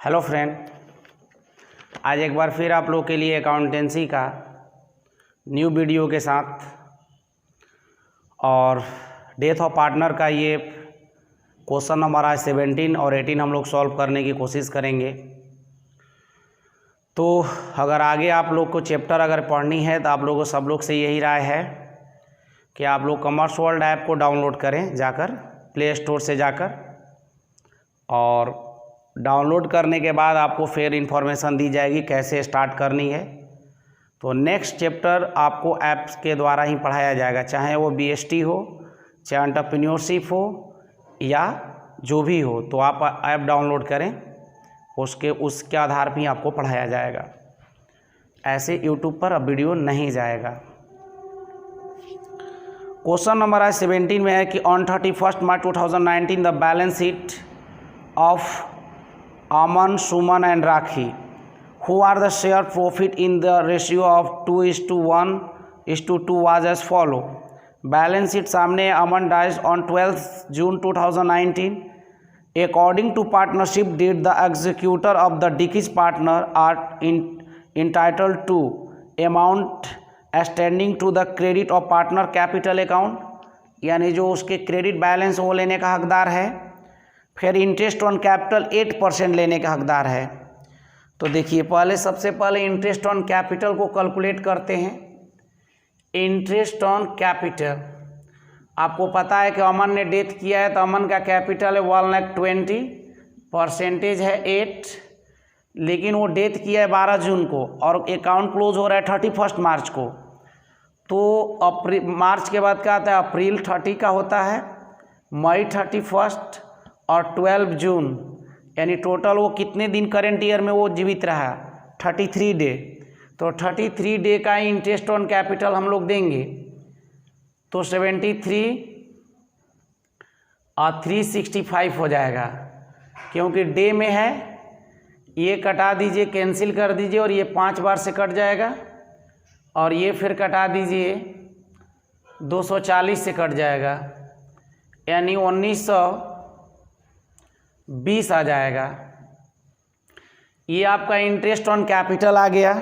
Hello friend, आज एक बार फिर आप लोग के लिए अकाउंटेंसी का न्यू वीडियो के साथ और डेथ ऑफ पार्टनर का ये क्वेश्चन नंबर आज 17 और 18 हम लोग सॉल्व करने की कोशिश करेंगे। तो अगर आगे आप लोग को चैप्टर अगर पढ़नी है तो आप लोगों सब लोग से यही राय है कि आप लोग कॉमर्स वर्ल्ड ऐप को डाउनलोड करें जाकर प्ले स्टोर से जाकर, और डाउनलोड करने के बाद आपको फिर इन्फॉर्मेशन दी जाएगी कैसे स्टार्ट करनी है। तो नेक्स्ट चैप्टर आपको ऐप्स के द्वारा ही पढ़ाया जाएगा, चाहे वो BST हो, चाहे एंटरप्रेन्योरशिप हो या जो भी हो। तो आप ऐप डाउनलोड करें, उसके आधार पर ही आपको पढ़ाया जाएगा। ऐसे यूट्यूब पर अब वीडियो नहीं जाएगा। क्वेश्चन नंबर आज 17 में है कि on 31 March 2019 the balance sheet of Aman, Suman and Rakhi, who are the share profit in the ratio of 2:1:2 was as follow. Balance sheet सामने Aman dies on 12th June 2019. According to partnership deed, the executor of the deceased partner are entitled to amount standing to the credit of partner capital account, यानी जो उसके credit balance वो लेने का हकदार है। फिर इंटरेस्ट ऑन कैपिटल 8% लेने का हकदार है। तो देखिए, सबसे पहले इंटरेस्ट ऑन कैपिटल को कैलकुलेट करते हैं। इंटरेस्ट ऑन कैपिटल, आपको पता है कि अमन ने डेथ किया है तो अमन का कैपिटल है 1,20,000, परसेंटेज है 8, लेकिन वो डेथ किया है 12 जून को और अकाउंट क्लोज हो रहा है 31 मार्च को। तो मार्च के बाद क्या आता है, अप्रैल 30 का होता है, मई 31 और 12 जून, यानी टोटल वो कितने दिन करेंट ईयर में वो जीवित रहा, 33 डे। तो 33 डे का इंटरेस्ट ऑन कैपिटल हम लोग देंगे। तो 73 और 365 हो जाएगा, क्योंकि डे में है। ये कटा दीजिए, कैंसिल कर दीजिए, और ये 5 बार से कट जाएगा, और ये फिर कटा दीजिए 240 से कट जाएगा, यानी 1920 आ जाएगा। ये आपका इंटरेस्ट ऑन कैपिटल आ गया।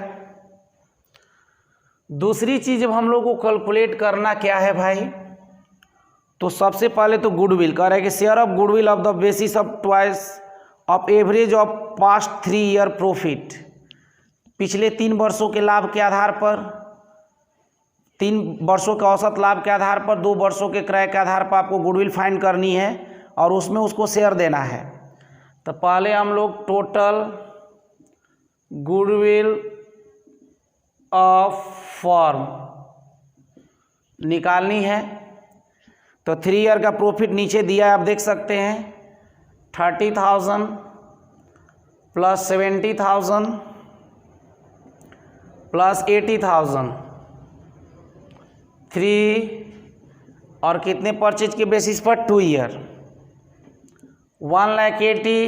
दूसरी चीज़ जब हम लोग को कैलकुलेट करना क्या है भाई, तो सबसे पहले तो गुडविल कह रहे हैं कि share of goodwill of the basis of twice of average of past 3 year profit, पिछले 3 वर्षों के लाभ के आधार पर, 3 वर्षों के औसत लाभ के आधार पर, 2 वर्षों के क्रय के आधार पर आपको गुडविल फाइंड करनी है और उसमें उसको शेयर देना है। तो पहले हम लोग टोटल गुडविल ऑफ फर्म निकालनी है। तो 3 ईयर का प्रॉफिट नीचे दिया है, आप देख सकते हैं, 30,000 प्लस 70,000 प्लस 80,000, 3 और कितने परचेज के बेसिस पर, 2 ईयर, 1,80,000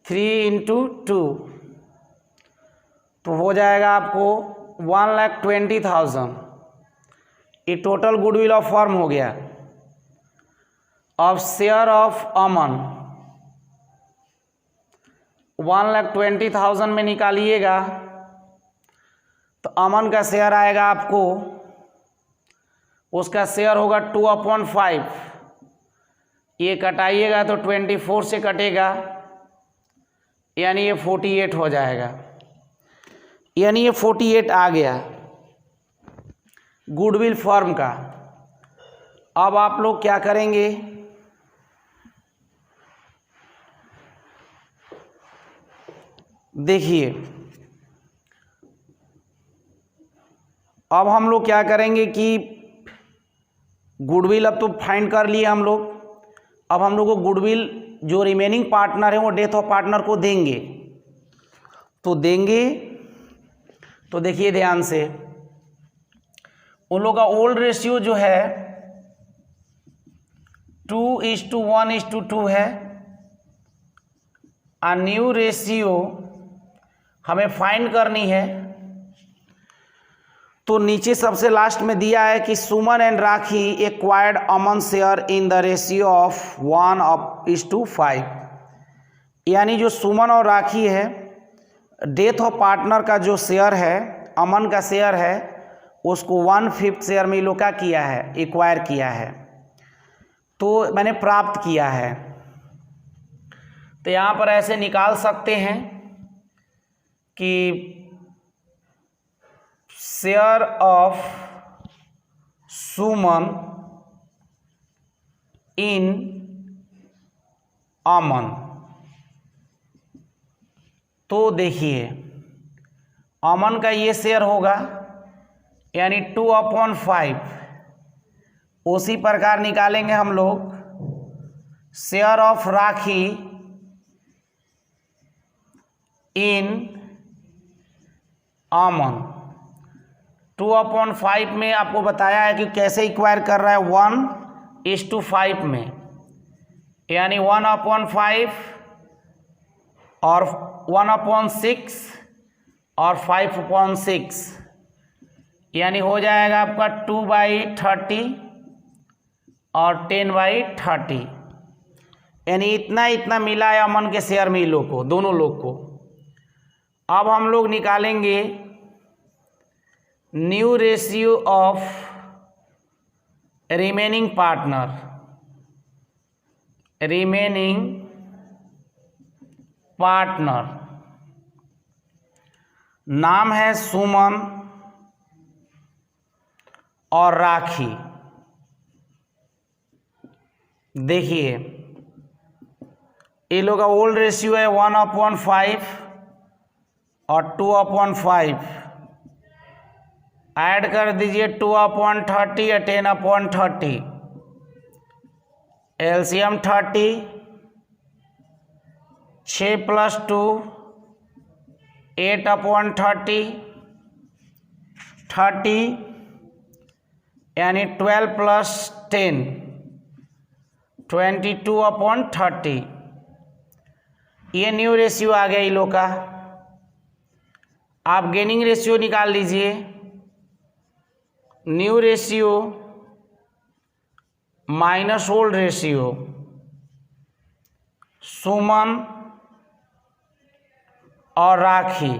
3 × 2, तो हो जाएगा आपको 1,20,000। ये टोटल गुडविल ऑफ फर्म हो गया। अब शेयर ऑफ अमन 1,20,000 में निकालिएगा तो अमन का शेयर आएगा आपको, उसका शेयर होगा 2/5। ये कटाइएगा तो 24 से कटेगा, यानी ये 48 हो जाएगा, यानी ये 48 आ गया गुडविल फर्म का। अब आप लोग क्या करेंगे, देखिए, अब हम लोग क्या करेंगे कि गुडविल अब तो फाइंड कर लिए हम लोग। अब हम लोग को गुडविल जो रिमेनिंग पार्टनर है वो डेथ ऑफ पार्टनर को देंगे। तो देखिए ध्यान से, उन लोग का ओल्ड रेशियो जो है 2:1:2 है, और न्यू रेशियो हमें फाइंड करनी है। तो नीचे सबसे लास्ट में दिया है कि Suman and Rakhi acquired Aman share in the ratio of 1:5। यानी जो सुमन और राखी है, डेथ ऑफ पार्टनर का जो शेयर है, अमन का शेयर है, उसको 1/5 शेयर में लोग क्या किया है, एक्वायर किया है, तो मैंने प्राप्त किया है। तो यहाँ पर ऐसे निकाल सकते हैं कि शेयर ऑफ सुमन इन अमन। तो देखिए अमन का ये शेयर होगा यानी 2/5। उसी प्रकार निकालेंगे हम लोग शेयर ऑफ राखी इन अमन। 2/5 में आपको बताया है कि कैसे इक्वायर कर रहा है, 1:5 में, यानी 1/5 और 1/6 और 5/6, यानी हो जाएगा आपका 2/30 और 10/30, यानी इतना इतना मिला है अमन के शेयर में इन लोग को, दोनों लोग को। अब हम लोग निकालेंगे new ratio of remaining partner. Remaining partner नाम है सुमन और राखी। देखिए ये लोग का ओल्ड रेशियो है 1/5 और 2/5, ऐड कर दीजिए 2/30 या 10/30, एलसीएम 30, 6 + 2 8/30, 30 यानी 12 + 10 22/30। ये न्यू रेशियो आ गया इन लोग का। आप गेनिंग रेशियो निकाल लीजिए। New ratio minus old ratio, Suman और राखी।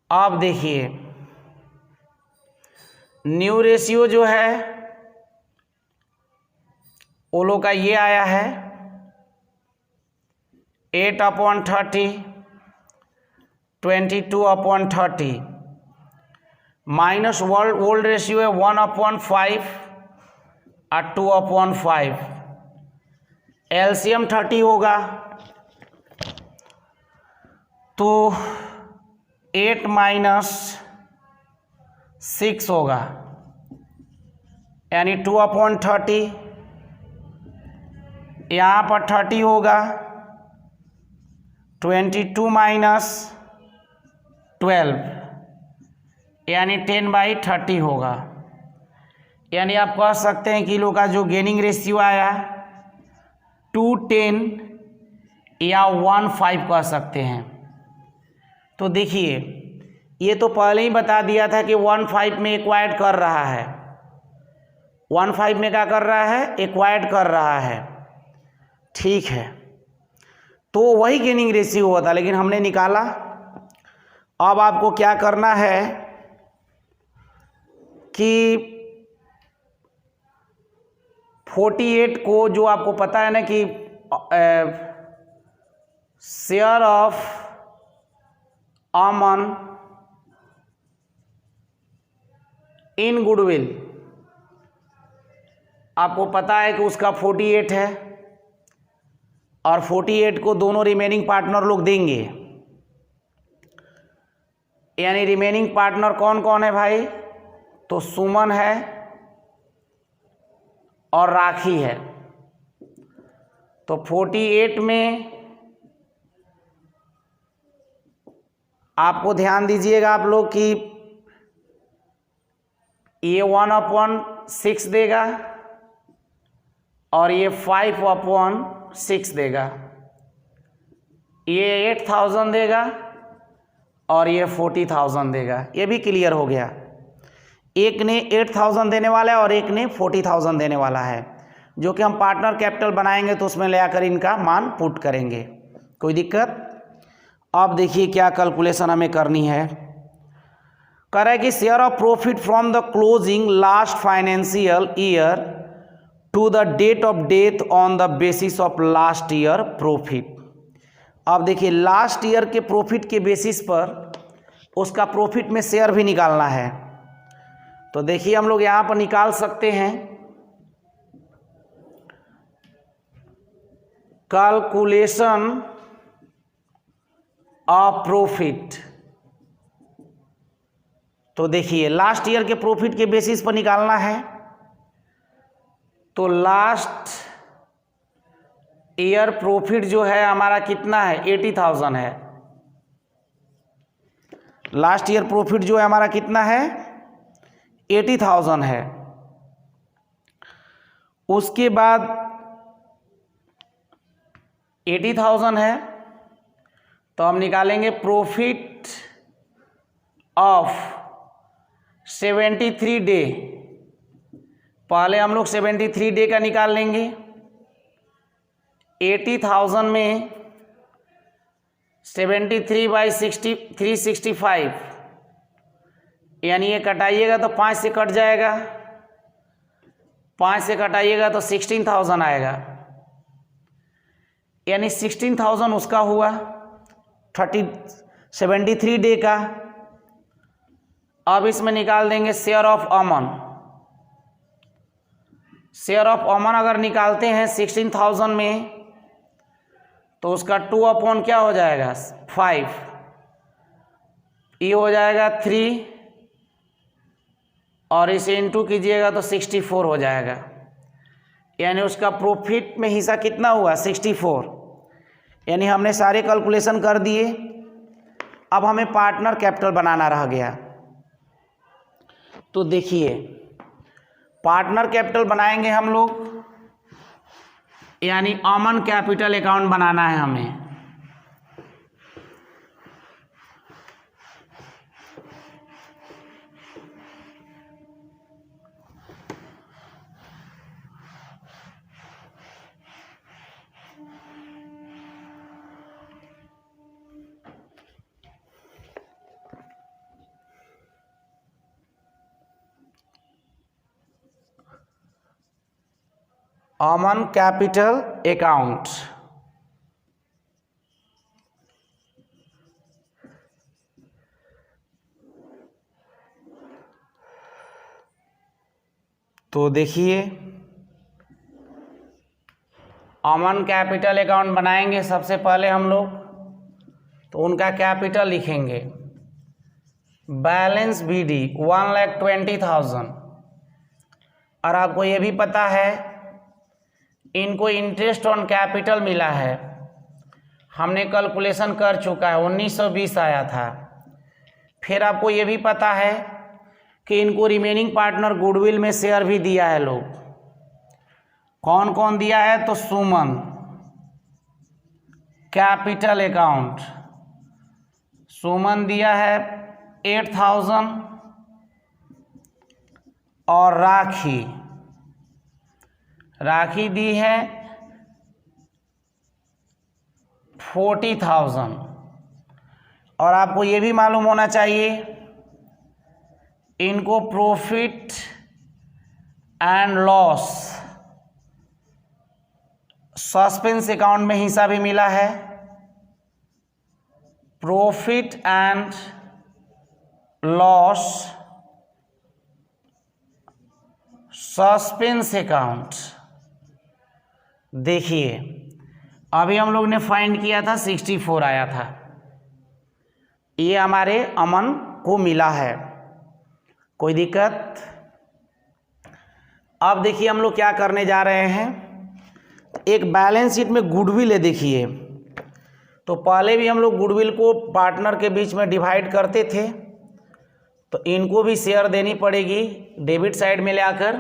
अब देखिए न्यू रेशियो जो है वो लोग का ये आया है 8/30, 22/30, माइनस ओल्ड रेशियो है 1/5 और 2/5, एलसीएम 30 होगा तो 8 - 6 होगा, यानी 2/30। यहाँ पर 30 होगा, 22 - 12 यानी 10/30 होगा। यानी आप कह सकते हैं कि लोग का जो गेनिंग रेशियो आया 210 या 15 कह सकते हैं। तो देखिए ये तो पहले ही बता दिया था कि 15 में एक्वायर्ड कर रहा है, 15 में क्या कर रहा है, एक्वायर्ड कर रहा है, ठीक है। तो वही गेनिंग रेशियो हुआ था, लेकिन हमने निकाला। अब आपको क्या करना है कि 48 को, जो आपको पता है ना कि share of Aman in goodwill, आपको पता है कि उसका 48 है और 48 को दोनों रिमेनिंग पार्टनर लोग देंगे। यानी रिमेनिंग पार्टनर कौन कौन है भाई, तो सुमन है और राखी है। तो 48 में आपको ध्यान दीजिएगा आप लोग कि ये 1/6 देगा और ये 5/6 देगा, ये 8000 देगा और ये 40,000 देगा। ये भी क्लियर हो गया। एक ने 8000 देने वाला है और एक ने 40,000 देने वाला है। जो कि हम पार्टनर कैपिटल बनाएंगे तो उसमें ले आकर इनका मान पुट करेंगे। कोई दिक्कत? अब देखिए क्या कैलकुलेशन हमें करनी है। कह रहा है कि share of profit from the closing last financial year to the date of death on the basis of last year profit. अब देखिए लास्ट ईयर के प्रॉफिट के बेसिस पर उसका प्रॉफिट में शेयर भी निकालना है। तो देखिए हम लोग यहाँ पर निकाल सकते हैं कैलकुलेशन ऑफ प्रॉफिट। तो देखिए लास्ट ईयर के प्रॉफिट के बेसिस पर निकालना है, तो लास्ट ईयर प्रॉफिट जो है हमारा कितना है, 80,000 है। लास्ट ईयर प्रॉफिट जो है हमारा कितना है, 80,000 है। उसके बाद 80,000 है तो हम निकालेंगे प्रॉफिट ऑफ 73 डे। पहले हम लोग 73 डे का निकाल लेंगे। 80,000 में 73/365 यानी ये कटाइएगा तो 5 से कट जाएगा, 5 से कटाइएगा तो 16,000 आएगा, यानी 16,000 उसका हुआ 73 डे का। अब इसमें निकाल देंगे share of Aman. Share of Aman अगर निकालते हैं 16,000 में तो उसका 2 क्या हो जाएगा, 5, ये हो जाएगा 3 और इसे इंटू कीजिएगा तो 64 हो जाएगा, यानी उसका प्रॉफिट में हिस्सा कितना हुआ, 64। यानी हमने सारे कैलकुलेशन कर दिए। अब हमें पार्टनर कैपिटल बनाना रह गया। तो देखिए पार्टनर कैपिटल बनाएंगे हम लोग, यानी अमन कैपिटल अकाउंट बनाना है हमें। अमन कैपिटल अकाउंट। तो देखिए अमन कैपिटल अकाउंट बनाएंगे सबसे पहले हम लोग, तो उनका कैपिटल लिखेंगे बैलेंस BD 1,20,000। और आपको ये भी पता है इनको इंटरेस्ट ऑन कैपिटल मिला है, हमने कैलकुलेशन कर चुका है, 1920 आया था। फिर आपको ये भी पता है कि इनको रिमेनिंग पार्टनर गुडविल में शेयर भी दिया है लोग। कौन कौन दिया है, तो सुमन कैपिटल अकाउंट, सुमन दिया है 8,000 और राखी दी है 40,000। और आपको ये भी मालूम होना चाहिए इनको profit and loss suspense account में हिस्सा भी मिला है। Profit and loss suspense account. देखिए अभी हम लोग ने फाइंड किया था 64 आया था, ये हमारे अमन को मिला है। कोई दिक्कत? अब देखिए हम लोग क्या करने जा रहे हैं, एक बैलेंस शीट में गुडविल है। देखिए तो पहले भी हम लोग गुडविल को पार्टनर के बीच में डिवाइड करते थे, तो इनको भी शेयर देनी पड़ेगी डेबिट साइड में ले आकर।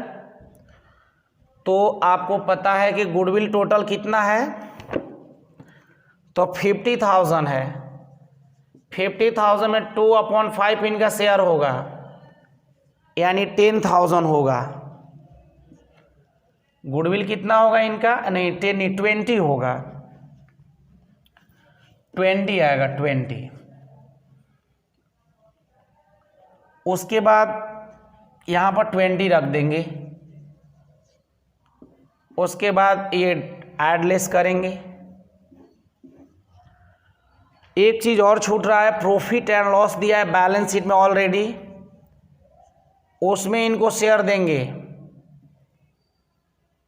तो आपको पता है कि गुडविल टोटल कितना है, तो 50,000 है। 50,000 में 2/5 इनका शेयर होगा, यानी 10,000 होगा। गुडविल कितना होगा इनका, नहीं 20 होगा, 20 आएगा 20। उसके बाद यहाँ पर 20 रख देंगे। उसके बाद ये एडलेस करेंगे। एक चीज और छूट रहा है, प्रॉफिट एंड लॉस दिया है बैलेंस शीट में ऑलरेडी, उसमें इनको शेयर देंगे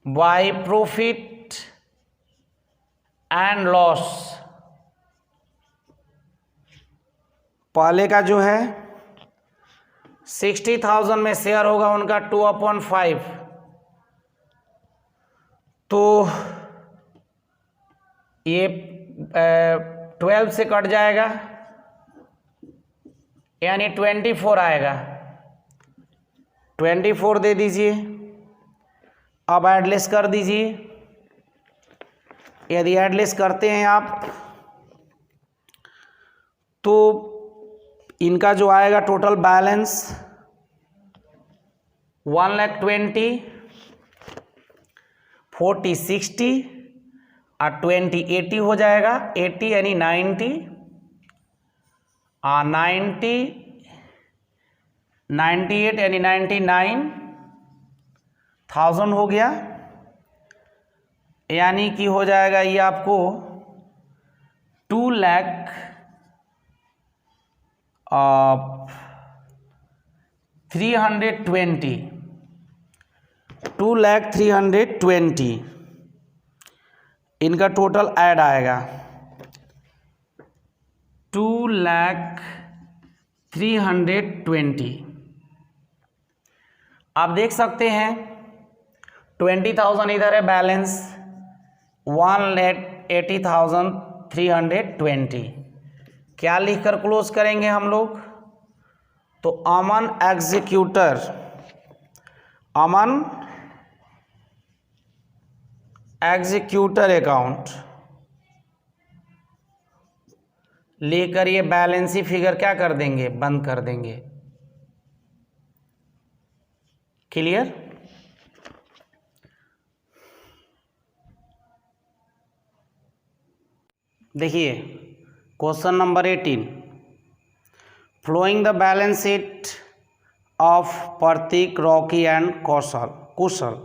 बाय प्रॉफिट एंड लॉस। पहले का जो है 60,000 में शेयर होगा उनका 2/5, तो ये 12 से कट जाएगा, यानी 24 आएगा। 24 दे दीजिए। अब एडलेस कर दीजिए। यदि एडलेस करते हैं आप तो इनका जो आएगा टोटल बैलेंस 1,20,000, 40 60 और 20 80 हो जाएगा। 80 यानी 90 और 90 98 यानी 99,000 हो गया। यानी कि हो जाएगा ये आपको 2,320 इनका टोटल ऐड आएगा। 2,320 आप देख सकते हैं 20,000 इधर है बैलेंस, 1,80,320। क्या लिखकर क्लोज करेंगे हम लोग, तो अमन एग्जीक्यूटर अकाउंट लेकर ये बैलेंस ही फिगर क्या कर देंगे, बंद कर देंगे। क्लियर। देखिए question number 18, following the balance sheet of Prateek, Rocky and Kushal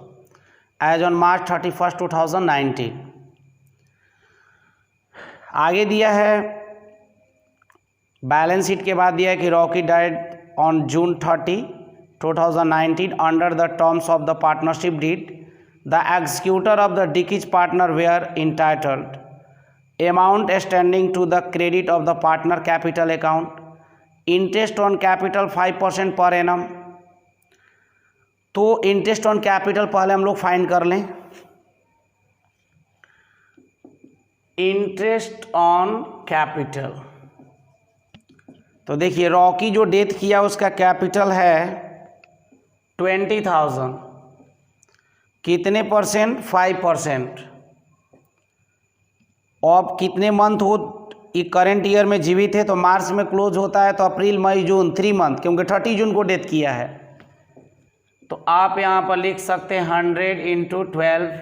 as on March 31, 2019। आगे दिया है बैलेंस शीट के बाद दिया है कि Rocky died on June 30, 2019 under the terms of the partnership deed. The executor of the डिकीज partner were entitled amount standing to the credit of the partner capital account, interest on capital 5% per annum. तो interest on capital पहले हम लोग find कर लें। Interest on capital, तो देखिए Rocky जो डेथ किया उसका कैपिटल है 20,000, कितने परसेंट, 5%। अब कितने मंथ हो, ये करंट ईयर में जीवित है तो मार्च में क्लोज होता है, तो अप्रैल मई जून 3 मंथ, क्योंकि 30 जून को डेथ किया है। तो आप यहाँ पर लिख सकते हैं 100 × 12,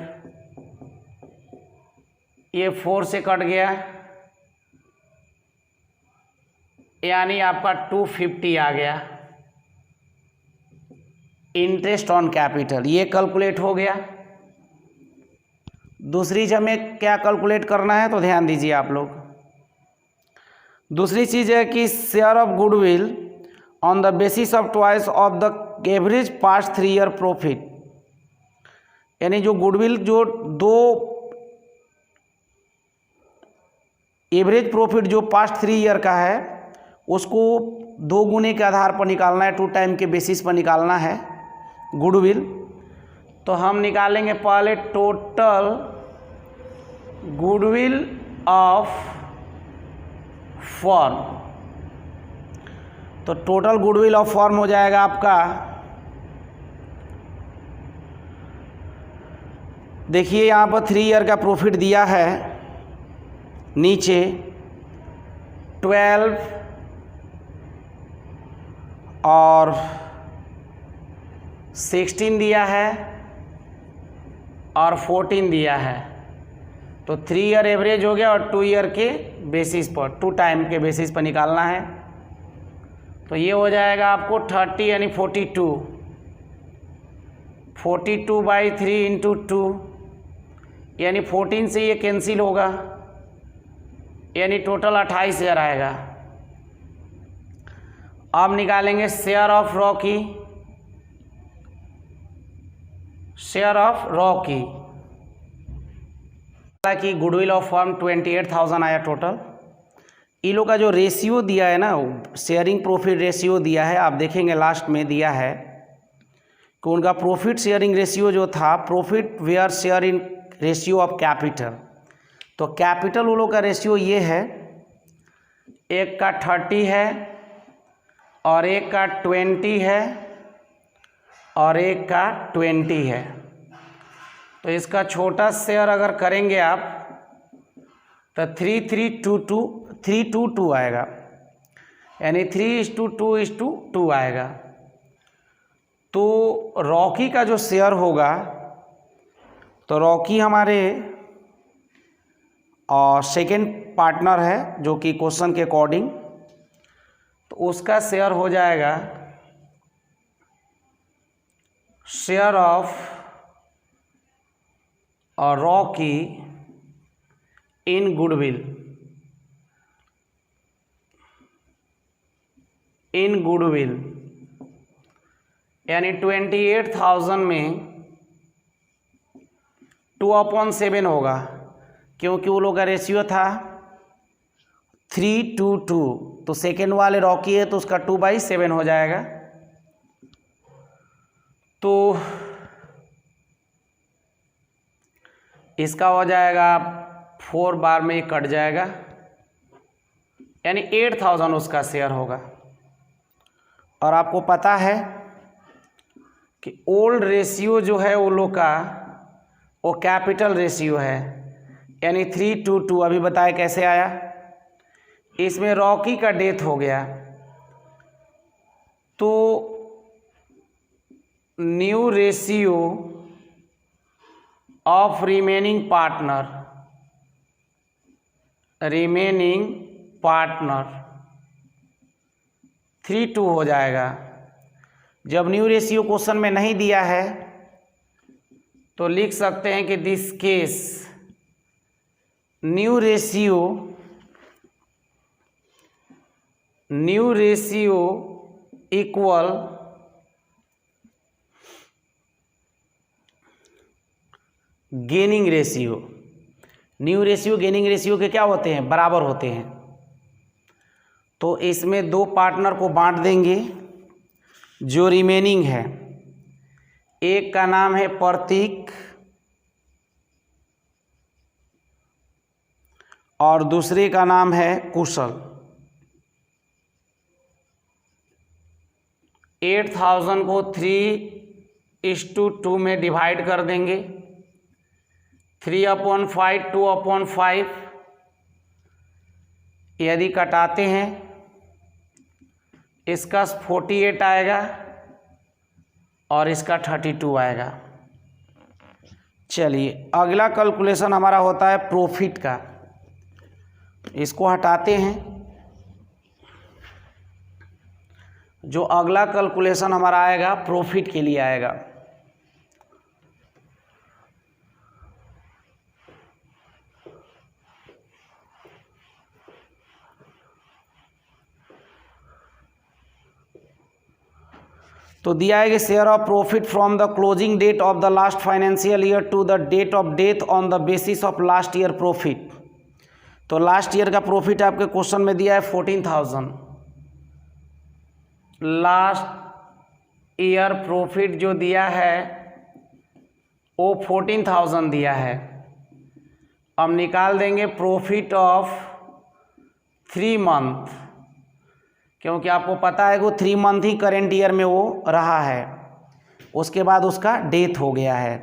ये 4 से कट गया, यानी आपका 250 आ गया। इंटरेस्ट ऑन कैपिटल ये कैलकुलेट हो गया। दूसरी चीज हमें क्या कैलकुलेट करना है, तो ध्यान दीजिए आप लोग। दूसरी चीज है कि share of goodwill on the basis of twice of the average past 3 year profit, यानी जो गुडविल जो 2 एवरेज प्रॉफिट जो पास्ट 3 ईयर का है उसको 2 गुने के आधार पर निकालना है, 2 टाइम के बेसिस पर निकालना है गुडविल। तो हम निकालेंगे पहले टोटल गुडविल ऑफ फर्म। तो टोटल गुडविल ऑफ फर्म हो जाएगा आपका, देखिए यहाँ पर 3 ईयर का प्रॉफिट दिया है, नीचे 12 और 16 दिया है, और 14 दिया है, तो 3 ईयर एवरेज हो गया और 2 ईयर के बेसिस पर, 2 टाइम के बेसिस पर निकालना है। तो ये हो जाएगा आपको 30 यानी 42/3 इंटू 2 यानी 14 से ये कैंसिल होगा, यानी टोटल 28 शेयर आएगा। अब निकालेंगे share of Rocky. Share of Rocky कि गुडविल ऑफ फर्म 28,000 आया टोटल। इन लोग का जो रेशियो दिया है ना, शेयरिंग प्रॉफिट रेशियो दिया है, आप देखेंगे लास्ट में दिया है कि उनका प्रॉफिट शेयरिंग रेशियो जो था, profit were share in ratio of capital. तो कैपिटल उन लोग का रेशियो ये है, एक का 30 है और एक का 20 है और एक का 20 है। तो इसका छोटा शेयर अगर करेंगे आप तो 3:2 आएगा, यानी 3:2 आएगा। तो रॉकी का जो शेयर होगा, तो रॉकी हमारे सेकेंड पार्टनर है जो कि क्वेश्चन के अकॉर्डिंग, तो उसका शेयर हो जाएगा share of Rocky in goodwill. यानी 28,000 में 2/7 होगा, क्योंकि वो लोग का रेशियो था 3:2, तो सेकेंड वाले रॉकी है तो उसका 2/7 हो जाएगा। तो इसका हो जाएगा 4 बार में कट जाएगा, यानी 8,000 उसका शेयर होगा। और आपको पता है कि ओल्ड रेशियो जो है वो लोग का, वो कैपिटल रेशियो है, यानी 3:2। अभी बताए कैसे आया, इसमें रॉकी का डेथ हो गया तो new ratio of remaining partner 3:2 हो जाएगा। जब न्यू रेशियो क्वेश्चन में नहीं दिया है तो लिख सकते हैं कि this case new ratio equal gaining ratio. New ratio gaining ratio के क्या होते हैं, बराबर होते हैं। तो इसमें 2 पार्टनर को बांट देंगे जो रिमेनिंग है। एक का नाम है प्रतीक और दूसरे का नाम है कुशल। 8,000 को 3:2 में डिवाइड कर देंगे, 3/5 2/5। यदि कटाते हैं इसका 48 आएगा और इसका 32 आएगा। चलिए अगला कैलकुलेशन हमारा होता है प्रॉफिट का। इसको हटाते हैं। जो अगला कैलकुलेशन हमारा आएगा प्रॉफिट के लिए आएगा। तो दिया है कि share of profit from the closing date of the last financial year to the date of death on the basis of last year profit. तो लास्ट ईयर का प्रॉफिट आपके क्वेश्चन में दिया है 14,000। लास्ट ईयर प्रॉफिट जो दिया है वो 14,000 दिया है। अब निकाल देंगे प्रॉफिट ऑफ 3 मंथ, क्योंकि आपको पता है कि वो 3 मंथ ही करेंट ईयर में वो रहा है, उसके बाद उसका डेथ हो गया है।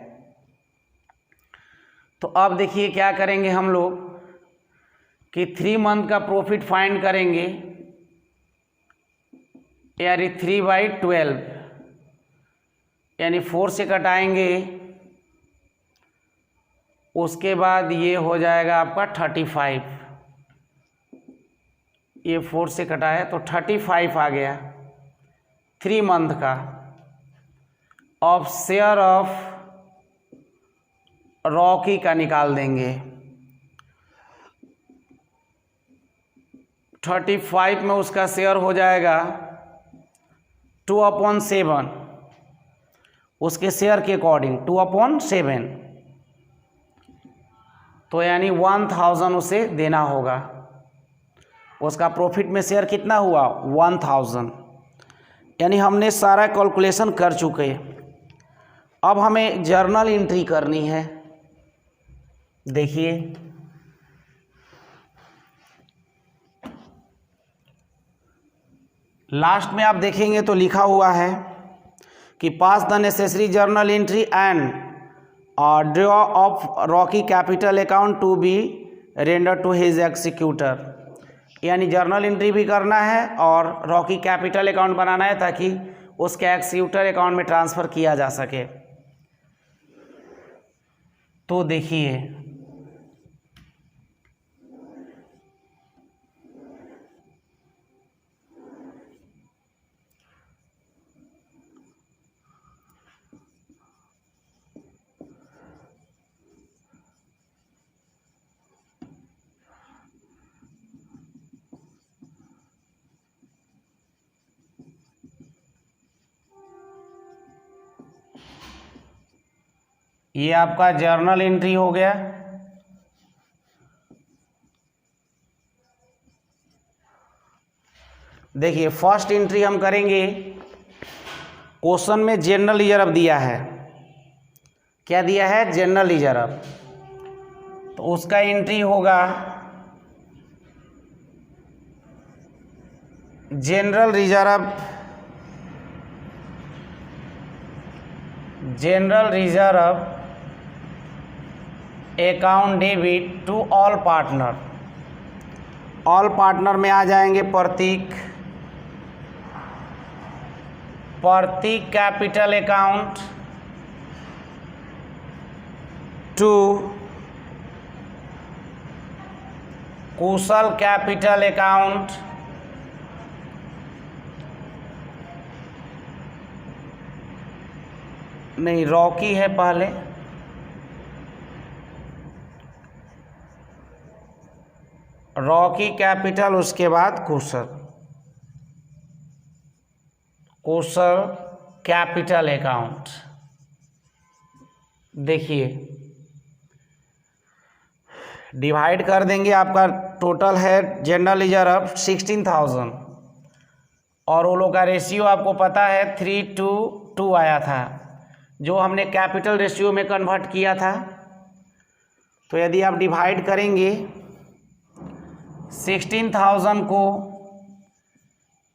तो अब देखिए क्या करेंगे हम लोग कि 3 मंथ का प्रॉफिट फाइंड करेंगे, यानी 3/12, यानी 4 से कटाएंगे उसके बाद ये हो जाएगा आपका 35, ये 4 से कटा है तो 35 आ गया 3 मंथ का। ऑफ शेयर ऑफ रॉकी का निकाल देंगे। 35 में उसका शेयर हो जाएगा 2/7, उसके शेयर के अकॉर्डिंग 2/7, तो यानी 1000 उसे देना होगा। उसका प्रॉफिट में शेयर कितना हुआ 1000, यानी हमने सारा कैलकुलेशन कर चुके। अब हमें जर्नल एंट्री करनी है। देखिए लास्ट में आप देखेंगे तो लिखा हुआ है कि pass the necessary journal entry and draw off Rocky capital account to be render to his executor, यानी जर्नल एंट्री भी करना है और रॉकी कैपिटल अकाउंट बनाना है ताकि उसके एग्जीक्यूटर अकाउंट में ट्रांसफ़र किया जा सके। तो देखिए ये आपका जर्नल एंट्री हो गया। देखिए फर्स्ट एंट्री हम करेंगे, क्वेश्चन में जनरल रिजर्व दिया है। क्या दिया है जनरल रिजर्व, तो उसका एंट्री होगा general reserve account debit to all partner. All partner में आ जाएंगे Prateek capital account to Kushal capital account नहीं, रॉकी है पहले, रॉकी कैपिटल, उसके बाद कुशल कैपिटल अकाउंट। देखिए डिवाइड कर देंगे, आपका टोटल है जनरल रिजर्व 16,000 और वो लोग का रेशियो आपको पता है 3:2 आया था, जो हमने कैपिटल रेशियो में कन्वर्ट किया था। तो यदि आप डिवाइड करेंगे 16,000 को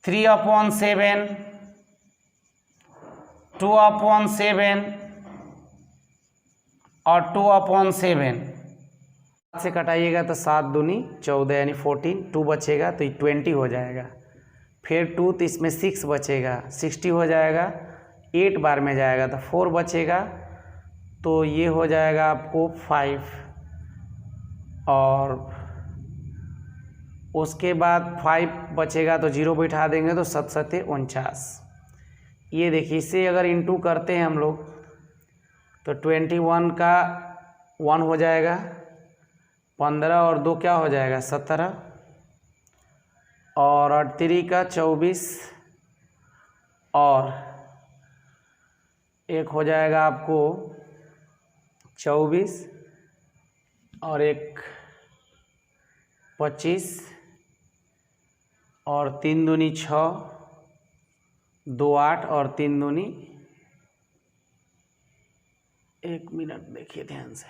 3/7, 2/7 और 2/7 से कटाइएगा तो 7 दूनी 14 यानी 14, 2 बचेगा तो 20 हो जाएगा। फिर 2 तो इसमें 6 बचेगा, 60 हो जाएगा, 8 बार में जाएगा तो 4 बचेगा, तो ये हो जाएगा आपको 5 और उसके बाद 5 बचेगा तो 0 बैठा देंगे तो 7 7 49। ये देखिए इससे अगर इंटू करते हैं हम लोग तो 21 का 1 हो जाएगा, 15 और 2 क्या हो जाएगा 17 और 3 का 24 और एक हो जाएगा आपको 24 और एक 25 और 3 दूनी 6, 2 8 और 3 दूनी, एक मिनट देखिए ध्यान से,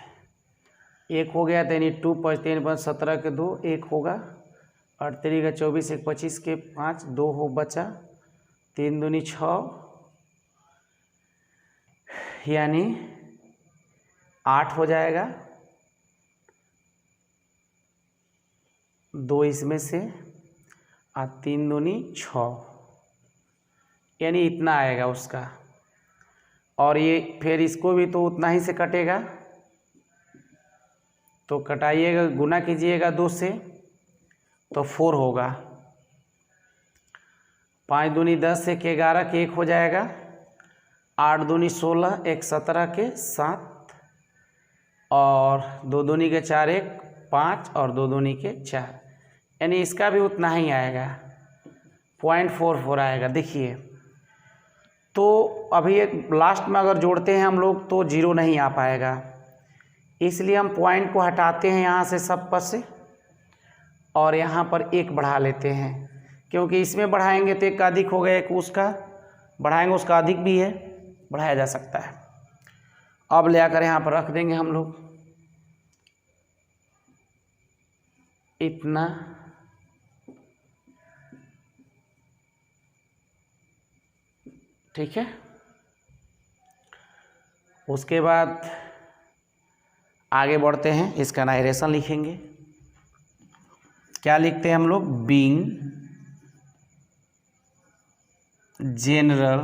एक हो गया तो यानी 2 5 3 5 17 के 2 एक होगा और 3 का 24 1 25 के 5 2 हो बचा, 3 दूनी 6 यानी 8 हो जाएगा, 2 इसमें से और 3 दूनी 6 यानी इतना आएगा उसका। और ये फिर इसको भी तो उतना ही से कटेगा, तो कटाइएगा, गुना कीजिएगा 2 से तो 4 होगा। 5 दूनी 10, 1 11 के 1 हो जाएगा। 8 दूनी 16, 1 17 के 7 और 2 दूनी के 4, 1 5 और 2 दूनी के 4, यानी इसका भी उतना ही आएगा, 0.44 आएगा। देखिए तो अभी एक लास्ट में अगर जोड़ते हैं हम लोग तो 0 नहीं आ पाएगा, इसलिए हम पॉइंट को हटाते हैं यहाँ से सब पर से और यहाँ पर 1 बढ़ा लेते हैं, क्योंकि इसमें बढ़ाएंगे तो 1 का अधिक हो गया, 1 उसका बढ़ाएंगे उसका अधिक भी है, बढ़ाया जा सकता है। अब ले आकर यहाँ पर रख देंगे हम लोग इतना, ठीक है। उसके बाद आगे बढ़ते हैं, इसका नाइरेशन लिखेंगे। क्या लिखते हैं हम लोग? Being general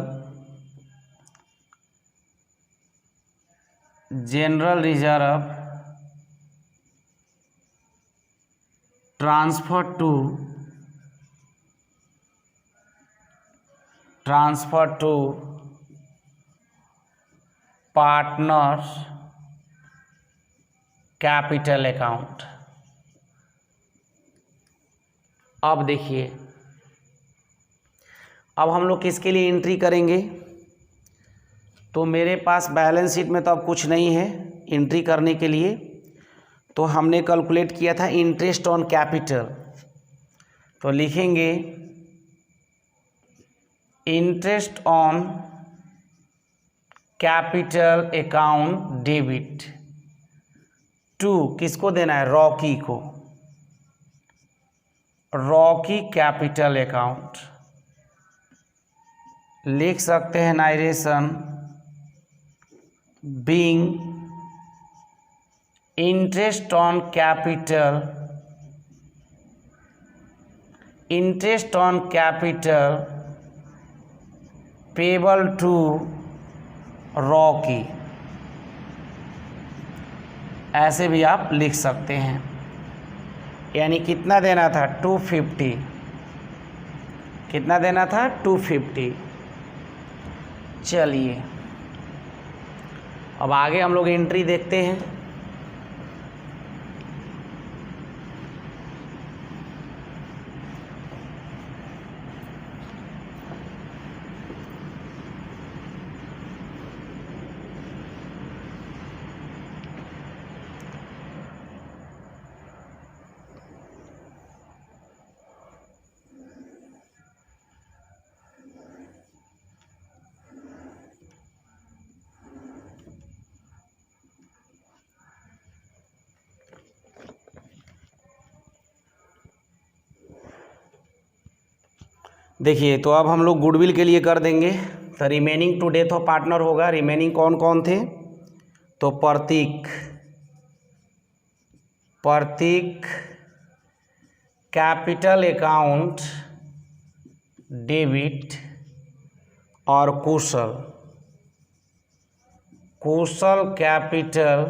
reserve transfer to partners capital account. अब देखिए, अब हम लोग किसके लिए एंट्री करेंगे? तो मेरे पास बैलेंस शीट में तो अब कुछ नहीं है एंट्री करने के लिए, तो हमने कैलकुलेट किया था इंटरेस्ट ऑन कैपिटल, तो लिखेंगे interest on capital account debit to, किसको देना है? रॉकी को, रॉकी कैपिटल अकाउंट। लिख सकते हैं narration being interest on capital payable to Rocky, ऐसे भी आप लिख सकते हैं। यानी कितना देना था? 250, कितना देना था? 250। चलिए अब आगे हम लोग एंट्री देखते हैं। देखिए तो अब हम लोग गुडविल के लिए कर देंगे, तो remaining to death of partner होगा। रिमेनिंग कौन कौन थे? तो प्रतीक कैपिटल अकाउंट डेबिट और कुशल कैपिटल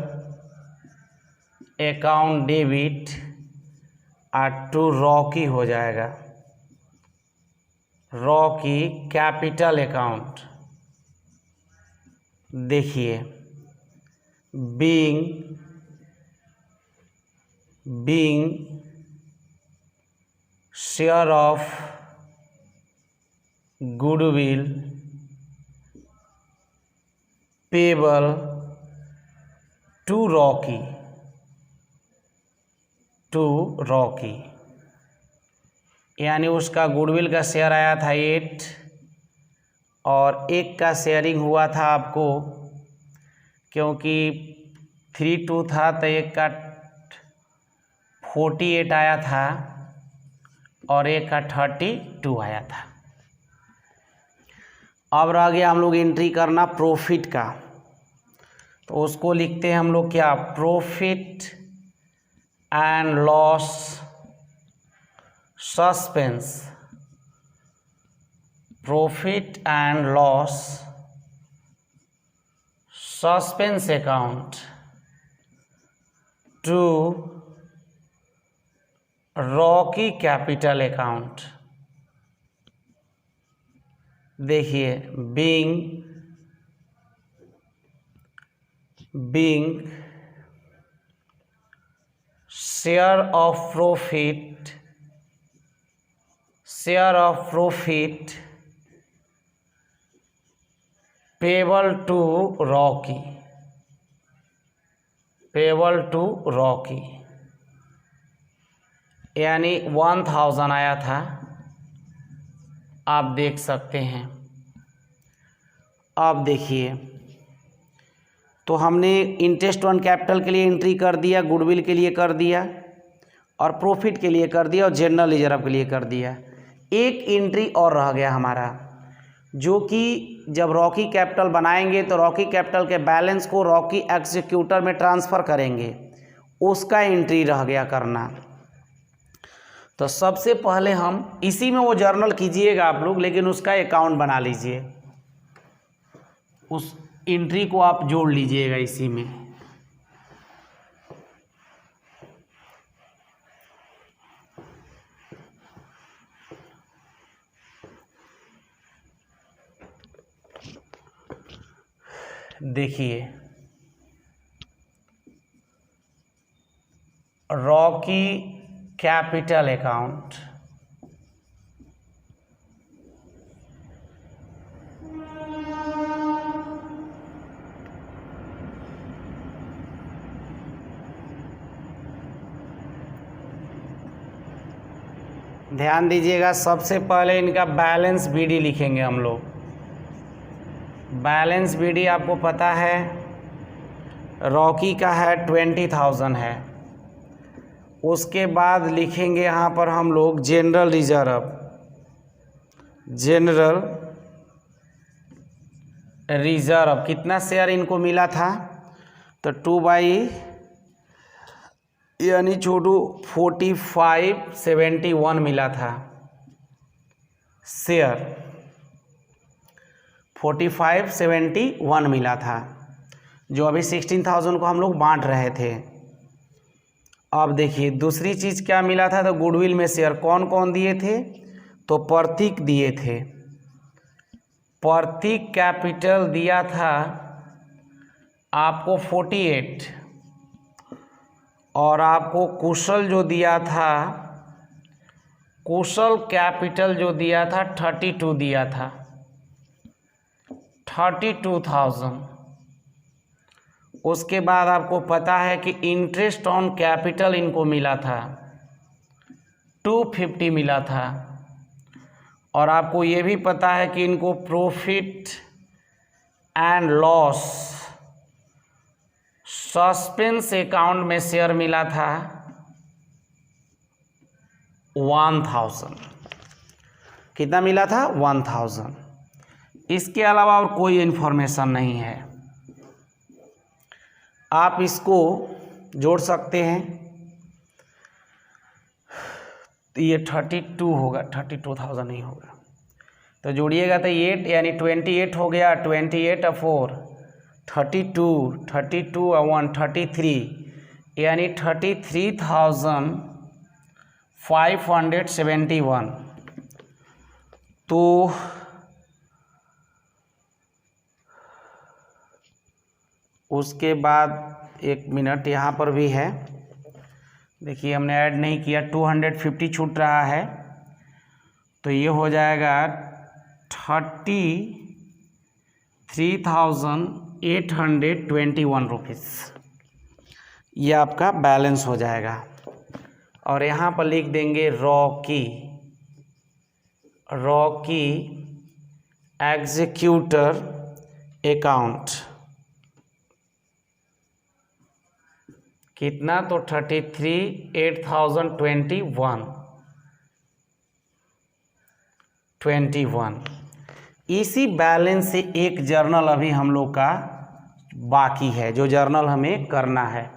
अकाउंट डेबिट और टू रॉकी हो जाएगा, रॉकी कैपिटल अकाउंट। देखिए being share of goodwill payable to Rocky, यानी उसका गुडविल का शेयर आया था 8 और 1 का शेयरिंग हुआ था आपको, क्योंकि 32 था तो 1 का 48 आया था और 1 का 32 आया था। अब रह गया हम लोग एंट्री करना प्रॉफिट का, तो उसको लिखते हैं हम लोग क्या? Profit and loss suspense, profit and loss suspense account to Rocky capital account. देखिए being share of profit payable to Rocky, यानी 1000 आया था, आप देख सकते हैं। अब देखिए, तो हमने इंटरेस्ट ऑन कैपिटल के लिए एंट्री कर दिया, गुडविल के लिए कर दिया, और प्रॉफिट के लिए कर दिया, और जनरल रिजर्व के लिए कर दिया। एक एंट्री और रह गया हमारा, जो कि जब रॉकी कैपिटल बनाएंगे तो रॉकी कैपिटल के बैलेंस को रॉकी एग्जीक्यूटर में ट्रांसफ़र करेंगे, उसका एंट्री रह गया करना। तो सबसे पहले हम इसी में वो जर्नल कीजिएगा आप लोग, लेकिन उसका अकाउंट बना लीजिए, उस एंट्री को आप जोड़ लीजिएगा इसी में। देखिए, रॉकी कैपिटल अकाउंट, ध्यान दीजिएगा, सबसे पहले इनका बैलेंस बीडी लिखेंगे हम लोग। बैलेंस बीडी आपको पता है रॉकी का है 20,000 है। उसके बाद लिखेंगे यहाँ पर हम लोग जनरल रिजर्व कितना शेयर इनको मिला था, तो 2 यानी छोटू 4571 मिला था शेयर, 4571 मिला था, जो अभी 16,000 को हम लोग बांट रहे थे। अब देखिए दूसरी चीज़ क्या मिला था, तो गुडविल में शेयर कौन कौन दिए थे, तो प्रतीक दिए थे। प्रतीक कैपिटल दिया था आपको 48, और आपको कुशल जो दिया था, कुशल कैपिटल जो दिया था 32 दिया था, 32,000। उसके बाद आपको पता है कि इंटरेस्ट ऑन कैपिटल इनको मिला था 250 मिला था, और आपको ये भी पता है कि इनको profit and loss suspense account में शेयर मिला था 1000। कितना मिला था, 1000। इसके अलावा और कोई इन्फॉर्मेशन नहीं है। आप इसको जोड़ सकते हैं, तो ये 32 होगा, 32,000 नहीं होगा, तो जोड़िएगा तो 8 यानी 28 हो गया। 28 और 4 32, 32 और 1 33, यानी 33,571। तो उसके बाद एक मिनट यहाँ पर भी है, देखिए हमने ऐड नहीं किया, 250 छूट रहा है, तो ये हो जाएगा 33,821 रुपीज़, ये आपका बैलेंस हो जाएगा। और यहाँ पर लिख देंगे रॉकी एग्जीक्यूटर अकाउंट, कितना, तो 33,821। इसी बैलेंस से एक जर्नल अभी हम लोग का बाकी है, जो जर्नल हमें करना है।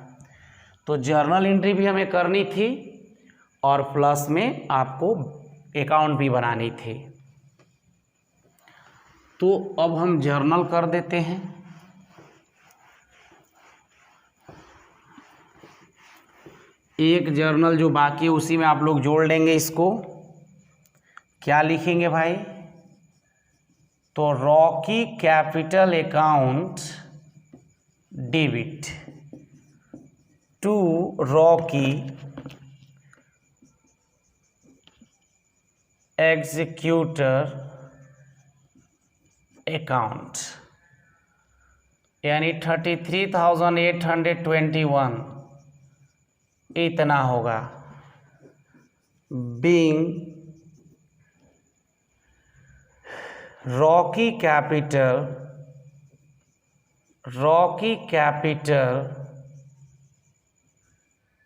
तो जर्नल एंट्री भी हमें करनी थी, और प्लस में आपको अकाउंट भी बनानी थी। तो अब हम जर्नल कर देते हैं। एक जर्नल जो बाकी है उसी में आप लोग जोड़ लेंगे इसको। क्या लिखेंगे भाई? तो Rocky capital account debit to Rocky executor account, यानी 33,821 इतना होगा। Being Rocky capital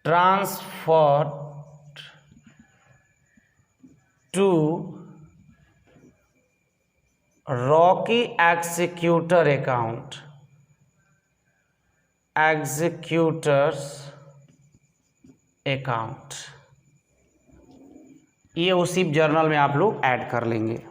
transfer to Rocky executors account, ये उसी जर्नल में आप लोग ऐड कर लेंगे।